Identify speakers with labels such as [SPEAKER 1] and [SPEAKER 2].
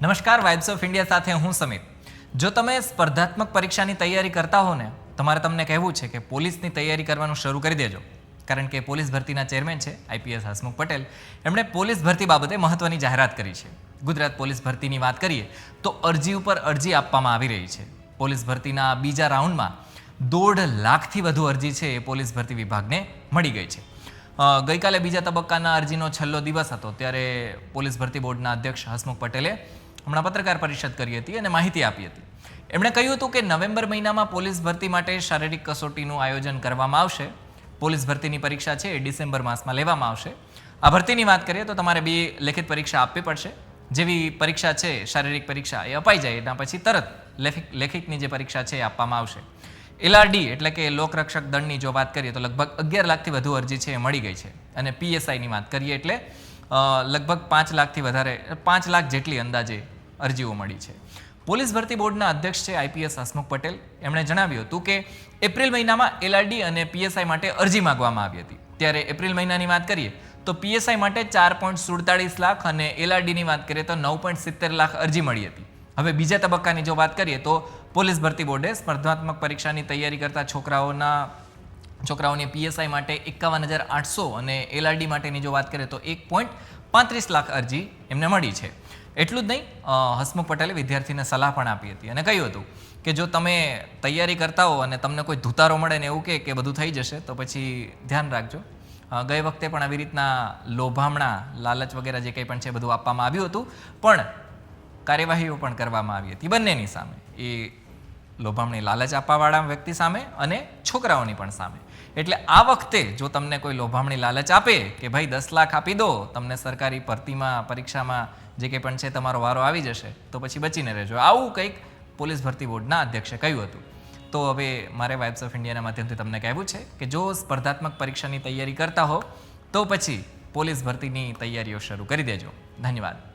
[SPEAKER 1] નમસ્કાર, vibes of India સાથે હું સમીર. જો તમે સ્પર્ધાત્મક પરીક્ષાની તૈયારી કરતા હો ને તમને કહેવું છે કે પોલીસની તૈયારી કરવાનું શરૂ કરી દેજો, કારણ કે પોલીસ ભરતીના ચેરમેન છે આઈપીએસ હસમુખ પટેલ. એમણે પોલીસ ભરતી બાબતે મહત્વની જાહેરાત કરી છે. ગુજરાત પોલીસ ભરતીની વાત કરીએ તો અરજી ઉપર અરજી આપવામાં આવી રહી છે. પોલીસ ભરતીના બીજા રાઉન્ડમાં 1.5 લાખથી વધુ અરજી છે એ પોલીસ ભરતી વિભાગને મળી ગઈ છે. ગઈકાલે બીજા તબક્કાના અરજીનો છેલ્લો દિવસ હતો ત્યારે પોલીસ ભરતી બોર્ડના અધ્યક્ષ હસમુખ પટેલે હમણાં પત્રકાર પરિષદ કરી હતી અને માહિતી આપી હતી. એમણે કહ્યું હતું કે નવેમ્બર મહિનામાં પોલીસ ભરતી માટે શારીરિક કસોટીનું આયોજન કરવામાં આવશે. પોલીસ ભરતીની પરીક્ષા છે એ ડિસેમ્બર માસમાં લેવામાં આવશે. આ ભરતીની વાત કરીએ તો તમારે 2 લેખિત પરીક્ષા આપવી પડશે. જેવી પરીક્ષા છે શારીરિક પરીક્ષા એ અપાઈ જાય એના પછી તરત લેખિતની જે પરીક્ષા છે એ આપવામાં આવશે. એલઆરડી એટલે કે લોકરક્ષક દળની જો વાત કરીએ તો લગભગ 11 લાખથી વધુ અરજી છે એ મળી ગઈ છે. અને પીએસઆઈની વાત કરીએ એટલે લગભગ 5 લાખથી વધારે 5 લાખ જેટલી અંદાજે અરજીઓ મળી છે. પોલીસ ભરતી બોર્ડના અધ્યક્ષ છે આઈપીએસ હસમુખ પટેલ. એમણે જણાવ્યું હતું કે એપ્રિલ મહિનામાં એલઆરડી અને પીએસઆઈ માટે અરજી માંગવામાં આવી હતી. ત્યારે એપ્રિલ મહિનાની વાત કરીએ તો પીએસઆઈ માટે 4.47 લાખ અને એલઆરડીની વાત કરીએ તો 9.70 લાખ અરજી મળી હતી. હવે બીજા તબક્કાની જો વાત કરીએ તો પોલીસ ભરતી બોર્ડે સ્પર્ધાત્મક પરીક્ષાની તૈયારી કરતા છોકરાઓની પીએસઆઈ માટે 51,800 અને એલઆરડી માટેની જો વાત કરીએ તો 1.35 લાખ અરજી એમને મળી છે. એટલું જ નહીં, હસમુખ પટેલે વિદ્યાર્થીને સલાહ પણ આપી હતી અને કહ્યું હતું કે જો તમે તૈયારી કરતા હો અને તમને કોઈ ધુતારો મળે ને એવું કે બધું થઈ જશે તો પછી ધ્યાન રાખજો. ગઈ વખતે પણ આવી રીતના લોભામણા, લાલચ વગેરે જે કંઈ પણ છે બધું આપવામાં આવ્યું હતું, પણ કાર્યવાહીઓ પણ કરવામાં આવી હતી બંનેની સામે. એ લોભામણી લાલચ આપવાવાળા વ્યક્તિ સામે અને છોકરાઓની પણ સામે. એટલે આ વખતે જો તમને કોઈ લોભામણી લાલચ આપે કે ભાઈ 10 લાખ આપી દો, તમને સરકારી ભરતીમાં પરીક્ષામાં જે કંઈ પણ છે તમારો વારો આવી જશે, તો પછી બચીને રહેજો. આવું કંઈક પોલીસ ભરતી બોર્ડના અધ્યક્ષે કહ્યું હતું. તો હવે મારે વાઇબ્સ ઓફ ઇન્ડિયાના માધ્યમથી તમને કહેવું છે કે જો સ્પર્ધાત્મક પરીક્ષાની તૈયારી કરતા હો તો પછી પોલીસ ભરતીની તૈયારીઓ શરૂ કરી દેજો. ધન્યવાદ.